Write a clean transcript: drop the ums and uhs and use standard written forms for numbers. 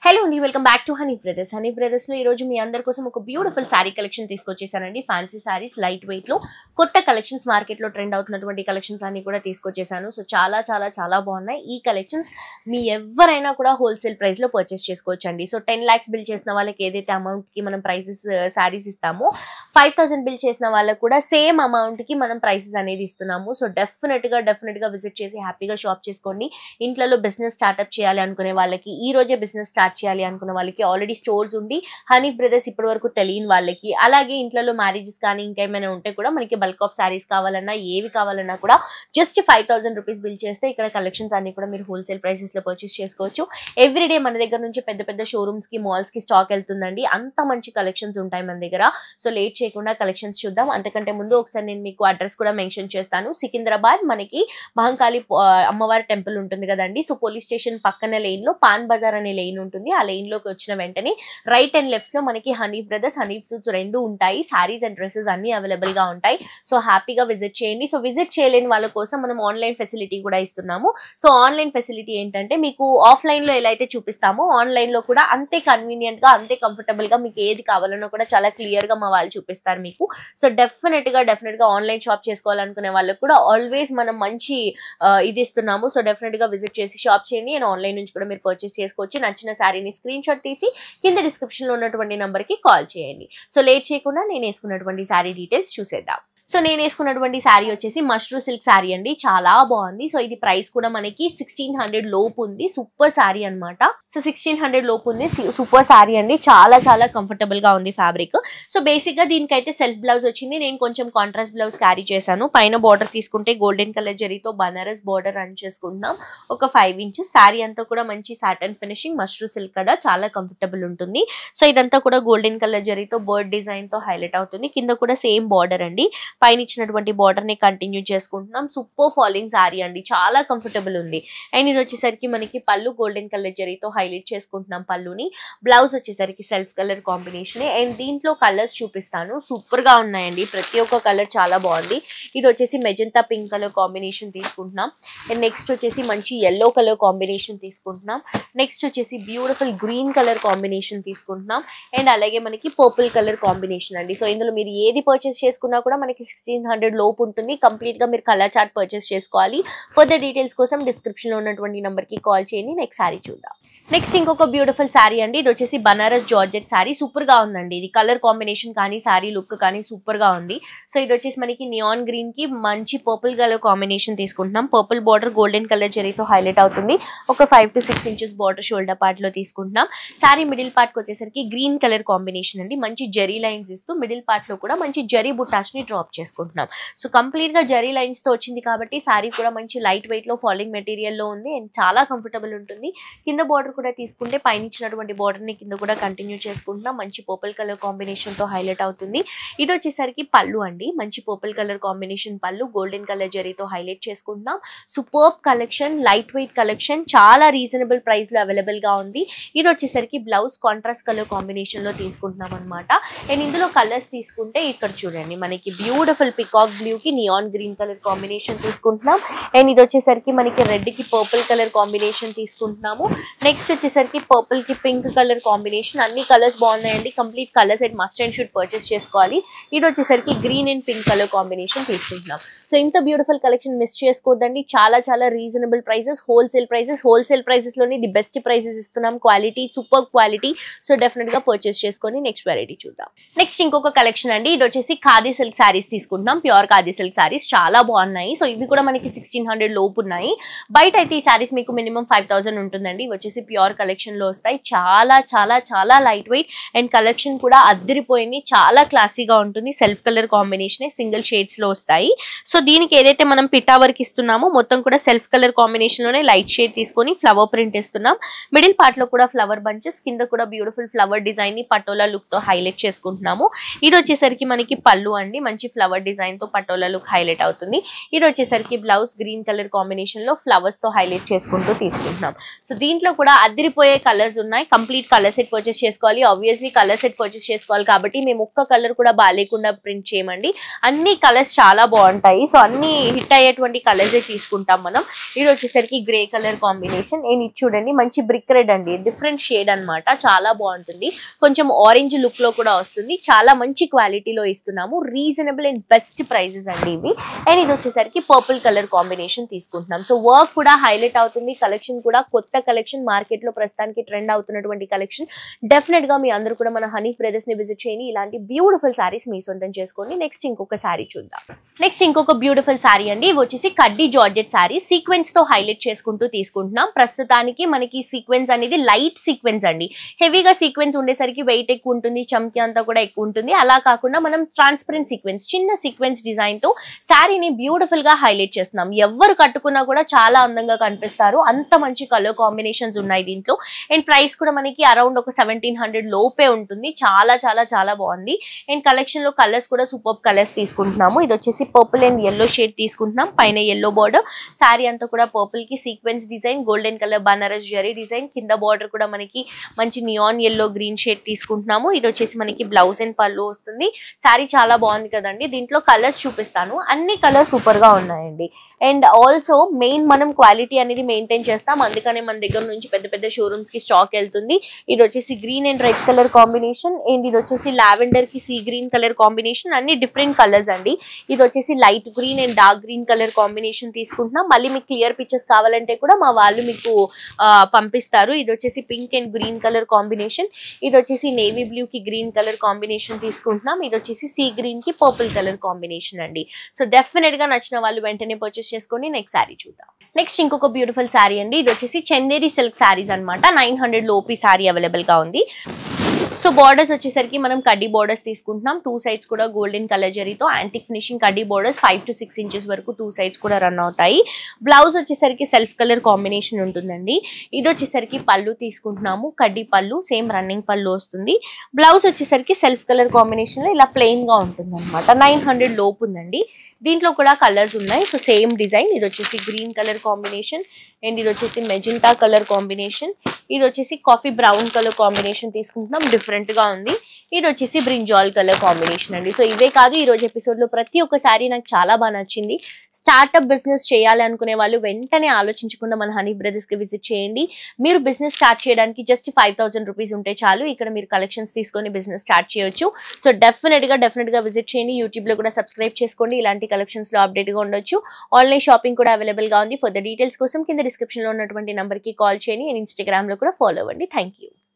Hello అండి, welcome back to Honey Brothers. Honey Brothers లో ఈ రోజు మీ అందరి కోసం ఒక బ్యూటిఫుల్ శారీ కలెక్షన్ తీసుకొచ్చేసానండి. ఫ్యాన్సీ శారీస్, లైట్ వెయిట్ లో కొత్త కలెక్షన్స్, మార్కెట్ లో ట్రెండ్ అవుతున్నటువంటి కలెక్షన్స్ అన్ని కూడా తీసుకొచ్చేసాను. సో చాలా చాలా చాలా బాగున్నాయి ఈ కలెక్షన్స్. మీ ఎవరైనా కూడా హోల్సేల్ ప్రైస్ లో పర్చేస్ చేసుకోవచ్చు అండి. సో 10 lakhs బిల్ చేసిన వాళ్ళకి ఏదైతే అమౌంట్ కి మనం ప్రైసెస్ శారీస్ ఇస్తామో, 5,000 బిల్ చేసిన వాళ్ళకి కూడా సేమ్ అమౌంట్ కి మనం ప్రైసెస్ అనేది ఇస్తున్నాము. సో డెఫినెట్ గా విజిట్ చేసి హ్యాపీగా షాప్ చేసుకోండి. ఇంట్లో బిజినెస్ స్టార్ట్అప్ చేయాలి అనుకునే వాళ్ళకి, ఈ రోజే బిజినెస్ స్టార్ట్ చేయాలి అనుకున్న వాళ్ళకి, ఆల్రెడీ స్టోర్స్ ఉండి హనీ బ్రదర్స్ ఇప్పటి వరకు తెలియని వాళ్ళకి, అలాగే ఇంట్లో మ్యారేజెస్ కానీ ఇంకేమైనా ఉంటే కూడా మనకి బల్క్ ఆఫ్ శారీస్ కావాలన్నా, ఏవి కావాలన్నా కూడా జస్ట్ 5,000 రూపీస్ బిల్ చేస్తే ఇక్కడ కలెక్షన్స్ అన్ని కూడా మీరు హోల్సేల్ ప్రైసెస్ లో పర్చేస్ చేసుకోవచ్చు. ఎవ్రీడే మన దగ్గర నుంచి పెద్ద పెద్ద షోరూమ్స్ కి, మాల్స్ కి స్టాక్ వెళ్తుందండి. అంత మంచి కలెక్షన్స్ ఉంటాయి మన దగ్గర. సో లేట్ చేయకుండా కలెక్షన్స్ చూద్దాం. అంతకంటే ముందు ఒకసారి నేను మీకు అడ్రస్ కూడా మెన్షన్ చేస్తాను. సికింద్రాబాద్ మనకి మహంకాళి అమ్మవారి టెంపుల్ ఉంటుంది కదండి. సో పోలీస్ స్టేషన్ పక్కన లైన్ లో పాన్ బజార్ అనే లైన్ ఉంటుంది. ఆ లైన్ లోకి వచ్చిన వెంటనే రైట్ అండ్ లెఫ్ట్స్ లో మనకి హనీ బ్రదర్స్, హనీ సూట్స్ రెండు ఉంటాయి. సారీస్ అండ్ డ్రెస్సెస్ అన్ని అవైలబుల్ గా ఉంటాయి. సో హ్యాపీగా విజిట్ చేయండి. సో విజిట్ చేయలేని వాళ్ళ కోసం మనం ఆన్లైన్ ఫెసిలిటీ కూడా ఇస్తున్నాము. సో ఆన్లైన్ ఫెసిలిటీ ఏంటంటే, మీకు ఆఫ్లైన్ లో ఎలా అయితే చూపిస్తామో ఆన్లైన్ లో కూడా అంతే కన్వీనియంట్ గా, అంతే కంఫర్టబుల్ గా మీకు ఏది కావాలన్నా కూడా చాలా క్లియర్ గా మా వాళ్ళు చూపిస్తారు మీకు. సో డెఫినెట్ గా ఆన్లైన్ షాప్ చేసుకోవాలనుకునే వాళ్ళకి కూడా ఆల్వేస్ మనం మంచి ఇది ఇస్తున్నాము. సో డెఫినెట్ గా విజిట్ చేసి షాప్ చేయండి. అండ్ ఆన్లైన్ నుంచి కూడా మీరు పర్చేస్ చేసుకోవచ్చు. నచ్చిన శారీని స్క్రీన్ షాట్ తీసి కింద డిస్క్రిప్షన్ లో ఉన్నటువంటి నంబర్ కి కాల్ చేయండి. సో లేట్ చేయకుండా నేను వేసుకున్నటువంటి శారీ డీటెయిల్స్ చూసేద్దాం. సో నేను వేసుకున్నటువంటి శారీ వచ్చేసి మష్రూ సిల్క్ శారీ అండి. చాలా బాగుంది. సో ఇది ప్రైస్ కూడా మనకి 1600 లోపు ఉంది. సూపర్ శారీ అనమాట. సో 1600 లోపు ఉంది. సూపర్ శారీ అండి. చాలా చాలా కంఫర్టబుల్ గా ఉంది ఫ్యాబ్రిక్. సో బేసిక్ గా దీనికైతే సెల్ఫ్ బ్లౌజ్ వచ్చింది. నేను కొంచెం కాంట్రాస్ట్ బ్లౌజ్ క్యారీ చేశాను. పైన బార్డర్ తీసుకుంటే గోల్డెన్ కలర్ జరీతో బనారస్ బార్డర్ రన్ చేసుకుంటున్నాం. ఒక 5 inches. శారీ అంతా కూడా మంచి సాటన్ ఫినిషింగ్, మష్రూ సిల్క్ కదా, చాలా కంఫర్టబుల్ ఉంటుంది. సో ఇదంతా కూడా గోల్డెన్ కలర్ జరీతో బర్డ్ డిజైన్ తో హైలైట్ అవుతుంది. కింద కూడా సేమ్ బార్డర్ అండి. పైన ఇచ్చినటువంటి బార్డర్ ని కంటిన్యూ చేసుకుంటున్నాం. సూపర్ ఫాలింగ్ శారీ అండి. చాలా కంఫర్టబుల్ ఉంది. అండ్ ఇది వచ్చేసరికి మనకి పళ్ళు గోల్డెన్ కలర్ జరీతో హైలైట్ చేసుకుంటున్నాం పళ్ళుని. బ్లౌజ్ వచ్చేసరికి సెల్ఫ్ కలర్ కాంబినేషన్. అండ్ దీంట్లో కలర్స్ చూపిస్తాను. సూపర్ గా ఉన్నాయండి. ప్రతి ఒక్క కలర్ చాలా బాగుంది. ఇది వచ్చేసి మెజంతా పింక్ కలర్ కాంబినేషన్ తీసుకుంటున్నాం. అండ్ నెక్స్ట్ వచ్చేసి మంచి ఎల్లో కలర్ కాంబినేషన్ తీసుకుంటున్నాం. నెక్స్ట్ వచ్చేసి బ్యూటిఫుల్ గ్రీన్ కలర్ కాంబినేషన్ తీసుకుంటున్నాం. అండ్ అలాగే మనకి పర్పుల్ కలర్ కాంబినేషన్ అండి. సో ఇందులో మీరు ఏది పర్చేస్ చేసుకున్నా కూడా మనకి 1600 లోపు ఉంటుంది. కంప్లీట్ గా మీరు కలర్ చార్ట్ పర్చేస్ చేసుకోవాలి. ఫర్దర్ డీటెయిల్స్ కోసం డిస్క్రిప్షన్ లో ఉన్నటువంటి నంబర్ కి కాల్ చేయండి. నెక్స్ట్ శారీ చూద్దాం. నెక్స్ట్ ఇంకొక బ్యూటిఫుల్ శారీ అండి. ఇది వచ్చేసి బనారస్ జార్జెట్ శారీ. సూపర్ గా ఉందండి. ఇది కలర్ కాంబినేషన్ కానీ, శారీ లుక్ కానీ సూపర్ గా ఉంది. సో ఇది వచ్చేసి మనకి నియాన్ గ్రీన్ కి మంచి పర్పుల్ కలర్ కాంబినేషన్ తీసుకుంటున్నాం. పర్పుల్ బార్డర్ గోల్డెన్ కలర్ జరీతో హైలైట్ అవుతుంది. ఒక 5 to 6 inches border shoulder part లో తీసుకుంటున్నాం. శారీ మిడిల్ పార్ట్ కి వచ్చేసరికి గ్రీన్ కలర్ కాంబినేషన్ అండి. మంచి జరీ లైన్స్ ఇస్తూ మిడిల్ పార్ట్ లో కూడా మంచి జరీ బుటాస్ ని డ్రాప్ చేసుకుంటున్నాం. సో కంప్లీట్ గా జరీ లైన్స్ తో వచ్చింది కాబట్టి శారీ కూడా మంచి లైట్ వెయిట్ లో ఫాలింగ్ మెటీరియల్ లో ఉంది. అండ్ చాలా కంఫర్టబుల్ ఉంటుంది. కింద బార్డర్ కూడా తీసుకుంటే పైన ఇచ్చినటువంటి బార్డర్ ని కింద కూడా కంటిన్యూ చేసుకుంటున్నాం. మంచి పర్పుల్ కలర్ కాంబినేషన్ తో హైలైట్ అవుతుంది. ఇది వచ్చేసరికి పళ్ళు అండి. మంచి పర్పుల్ కలర్ కాంబినేషన్ పళ్ళు గోల్డెన్ కలర్ జరీతో హైలైట్ చేసుకుంటున్నాం. Superb collection, light weight collection, చాలా రీజనబుల్ ప్రైస్ లో అవైలబుల్ గా ఉంది. ఇది వచ్చేసరికి బ్లౌజ్ కాంట్రాస్ట్ కలర్ కాంబినేషన్ లో తీసుకుంటున్నాం అనమాట. అండ్ ఇందులో కలర్స్ తీసుకుంటే ఇక్కడ చూడండి, మనకి బ్యూటిఫుల్ పికాక్ బ్లూ కి నియాన్ గ్రీన్ కలర్ కాంబినేషన్ తీసుకుంటున్నాం. అండ్ ఇది వచ్చేసరికి మనకి రెడ్ కి పర్పుల్ కలర్ కాంబినేషన్ తీసుకుంటున్నాము. నెక్స్ట్ వచ్చేసరికి పర్పుల్ కి పింక్ కలర్ కాంబినేషన్. అన్ని కలర్స్ బాగున్నాయండి. Complete colour set must and should purchase చేసుకోవాలి. ఇది వచ్చేసరికి green and pink colour combination తీసుకుంటున్నాం. సో ఇంత బ్యూటిఫుల్ కలెక్షన్ మిస్ చేసుకోవద్దండి. చాలా చాలా రీజనబుల్ ప్రైసెస్, హోల్సేల్ ప్రైసెస్ లోని ది బెస్ట్ ప్రైసెస్ ఇస్తున్నాం. Quality super quality. So definite గా పర్చేస్ చేసుకొని నెక్స్ట్ వెరైటీ చూద్దాం. నెక్స్ట్ ఇంకొక కలెక్షన్ అండి. ఇది వచ్చేసి ఖాదీ సిల్క్ శారీస్ తీసుకుంటున్నాం. ప్యూర్ ఖాదీ సిల్క్ శారీస్ చాలా బాగున్నాయి. సో ఇవి కూడా మనకి 1600 లోపు ఉన్నాయి. బయట అయితే ఈ శారీస్ మీకు మినిమం 5000 ఉంటుందండి. ఇవి వచ్చేసి ప్యూర్ కలెక్షన్ లో వస్తాయి. చాలా చాలా చాలా లైట్ వెయిట్ అండ్ కలెక్షన్ కూడా అద్దరిపోయింది. చాలా క్లాసీగా ఉంటుంది. Self colour combination single shades లో వస్తాయి. సో దీనికి ఏదైతే మనం పిట్టా వర్క్ ఇస్తున్నామో మొత్తం కూడా సెల్ఫ్ కలర్ కాంబినేషన్ లోనే లైట్ షేడ్ తీసుకొని ఫ్లవర్ ప్రింట్ ఇస్తున్నాం. మిడిల్ పార్ట్ లో కూడా ఫ్లవర్ బంచెస్, కింద కూడా బ్యూటిఫుల్ ఫ్లవర్ డిజైన్ ని పటోలా లుక్ తో హైలైట్ చేసుకుంటున్నాము. ఇది వచ్చేసరికి మనకి పళ్ళు అండి. మంచి ఫ్లవర్ ఫ్లవర్ డిజైన్ తో పటోలా లుక్ హైలైట్ అవుతుంది. ఇది వచ్చేసరికి బ్లౌజ్ గ్రీన్ కలర్ కాంబినేషన్ లో ఫ్లవర్స్ తో హైలైట్ చేసుకుంటూ తీసుకుంటున్నాం. సో దీంట్లో కూడా అదిరిపోయే కలర్స్ ఉన్నాయి. కంప్లీట్ కలర్ సెట్ పర్చేస్ చేసుకోవాలి. ఆబ్వియస్లీ కలర్ సెట్ పర్చేస్ చేసుకోవాలి కాబట్టి మేము ఒక్క కలర్ కూడా బాగాలేకుండా ప్రింట్ చేయమండి. అన్ని కలర్స్ చాలా బాగుంటాయి. సో అన్ని హిట్ అయ్యేటువంటి కలర్స్ తీసుకుంటాం మనం. ఇది వచ్చేసరికి గ్రే కలర్ కాంబినేషన్. ఇది చూడండి మంచి బ్రిక్ రెడ్ అండి, డిఫరెంట్ షేడ్ అన్నమాట. చాలా బాగుంటుంది. కొంచెం ఆరెంజ్ లుక్ లో కూడా వస్తుంది. చాలా మంచి క్వాలిటీలో ఇస్తున్నాము. రీజనబుల్ అండ్ బెస్ట్ ప్రైజెస్ అండి ఇవి. అండ్ ఇది వచ్చేసరికి పర్పుల్ కలర్ కాంబినేషన్ తీసుకుంటున్నాం. సో వర్క్ కూడా హైలైట్ అవుతుంది. కలెక్షన్ కూడా కొత్త కలెక్షన్, మార్కెట్ లో ప్రస్తుతానికి ట్రెండ్ అవుతున్నటువంటి కలెక్షన్. డెఫినెట్ గా మీ అందరూ కూడా మన హనీ బ్రదర్స్ ని విజిట్ చేయండి. ఇలాంటి బ్యూటిఫుల్ సారీస్ మీ సొంతం చేసుకోండి. నెక్స్ట్ ఇంకొక సారీ చూద్దాం. నెక్స్ట్ ఇంకొక బ్యూటిఫుల్ సారీ అండి. ఇవి వచ్చేసి కడ్డీ జార్జెట్ సారీ. సీక్వెన్స్ తో హైలైట్ చేసుకుంటూ తీసుకుంటున్నాం. ప్రస్తుతానికి మనకి సీక్వెన్స్ అనేది లైట్ సీక్వెన్స్ అండి. హెవీగా సీక్వెన్స్ ఉండేసరికి వెయిట్ ఎక్కువ ఉంటుంది, చమ్కి అంతా కూడా ఎక్కువ ఉంటుంది. అలా కాకుండా మనం ట్రాన్స్పరెంట్ సీక్వెన్స్, చిన్న సీక్వెన్స్ డిజైన్ తో సారీని బ్యూటిఫుల్ గా హైలైట్ చేస్తున్నాం. ఎవరు కట్టుకున్నా కూడా చాలా అందంగా కనిపిస్తారు. అంత మంచి కలర్ కాంబినేషన్స్ ఉన్నాయి దీంట్లో. అండ్ ప్రైస్ కూడా మనకి అరౌండ్ ఒక 1700 లోపే ఉంటుంది. చాలా చాలా చాలా బాగుంది. అండ్ కలెక్షన్ లో కలర్స్ కూడా సూపర్ కలర్స్ తీసుకుంటున్నాము. ఇది వచ్చేసి పర్పుల్ అండ్ yellow షేడ్ తీసుకుంటున్నాం. పైన yellow బార్డర్, సారీ అంతా కూడా పర్పుల్ కి sequence design, golden colour Banaras zari design, కింద బార్డర్ కూడా మనకి మంచి నియాన్ yellow గ్రీన్ షేడ్ తీసుకుంటున్నాము. ఇది వచ్చేసి మనకి బ్లౌజ్ అండ్ పళ్ళు వస్తుంది. సారీ చాలా బాగుంది కదండి. దీంట్లో కలర్స్ చూపిస్తాను. అన్ని కలర్స్ సూపర్ గా ఉన్నాయండి. అండ్ ఆల్సో మెయిన్ మనం క్వాలిటీ అనేది మెయింటైన్ చేస్తాం. అందుకనే మన దగ్గర నుంచి పెద్ద పెద్ద షోరూమ్స్ కి స్టాక్ వెళ్తుంది. ఇది వచ్చేసి green and red colour combination. And ఇది వచ్చేసి లావెండర్ కి సీ గ్రీన్ కలర్ కాంబినేషన్. అన్ని డిఫరెంట్ కలర్స్ అండి. ఇది వచ్చేసి light green and dark green colour combination తీసుకుంటున్నాం. మళ్ళీ మీకు క్లియర్ పిక్చర్స్ కావాలంటే కూడా మా వాళ్ళు మీకు పంపిస్తారు. ఇది వచ్చేసి pink and green colour combination. ఇది వచ్చేసి నేవీ బ్లూ కి గ్రీన్ కలర్ కాంబినేషన్ తీసుకుంటున్నాం. ఇది వచ్చేసి సీ గ్రీన్ కి పర్పుల్ కలర్ కాంబినేషన్ అండి. సో డెఫినెట్ గా నచ్చిన వాళ్ళు వెంటనే పర్చేస్ చేసుకొని నెక్స్ట్ సారీ చూద్దాం. నెక్స్ట్ ఇంకొక బ్యూటిఫుల్ సారీ అండి. ఇది వచ్చేసి చందేరి సిల్క్ సారీస్ అనమాట. 900 లోపీ సారీ అవైలబుల్ గా ఉంది. సో బార్డర్స్ వచ్చేసరికి మనం కడ్డీ బార్డర్స్ తీసుకుంటున్నాం. 2 సైడ్స్ కూడా గోల్డెన్ కలర్ జరీతో యాంటిక్ ఫినిషింగ్ కడ్డీ బార్డర్స్ 5 to 6 ఇంచెస్ వరకు 2 సైడ్స్ కూడా రన్ అవుతాయి. బ్లౌజ్ వచ్చేసరికి సెల్ఫ్ కలర్ కాంబినేషన్ ఉంటుందండి. ఇది వచ్చేసరికి పళ్ళు తీసుకుంటున్నాము. కడ్డీ పళ్ళు, సేమ్ రన్నింగ్ పళ్ళు వస్తుంది. బ్లౌజ్ వచ్చేసరికి సెల్ఫ్ కలర్ కాంబినేషన్ లో ఇలా ప్లెయిన్ గా ఉంటుంది అనమాట. 900 లోపు ఉందండి. దీంట్లో కూడా కలర్స్ ఉన్నాయి. So same design. ఇది వచ్చేసి గ్రీన్ కలర్ కాంబినేషన్ అండ్ ఇది వచ్చేసి మెజెంటా కలర్ కాంబినేషన్. ఇది వచ్చేసి కాఫీ బ్రౌన్ కలర్ కాంబినేషన్ తీసుకుంటున్నాం. డిఫరెంట్ గా ఉంది. ఇది వచ్చేసి బ్రింజాల్ కలర్ కాంబినేషన్ అండి. సో ఇవే కాదు, ఈ రోజు ఎపిసోడ్ లో ప్రతి ఒక్క సారీ నాకు చాలా బాగా నచ్చింది. స్టార్ట్అప్ బిజినెస్ చేయాలి అనుకునే వాళ్ళు వెంటనే ఆలోచించకుండా మన హనీ బ్రదర్స్ కి విజిట్ చేయండి. మీరు బిజినెస్ స్టార్ట్ చేయడానికి జస్ట్ 5000 రూపీస్ ఉంటే చాలు. ఇక్కడ మీరు కలెక్షన్స్ తీసుకొని బిజినెస్ స్టార్ట్ చేయొచ్చు. సో డెఫినెట్ గా విజిట్ చేయండి. యూట్యూబ్ లో కూడా సబ్స్క్రైబ్ చేసుకోండి. ఇలాంటి కలెక్షన్స్ లో అప్డేట్ గా ఉండొచ్చు. ఆన్లైన్ షాపింగ్ కూడా అవైలబుల్ గా ఉంది. ఫర్ ద డీటెయిల్స్ కోసం కింద డిస్క్రిప్షన్ లో ఉన్నటువంటి నంబర్ కి కాల్ చేయండి. అండ్ ఇన్స్టాగ్రామ్ లో కూడా ఫాలో అవ్వండి. Thank you.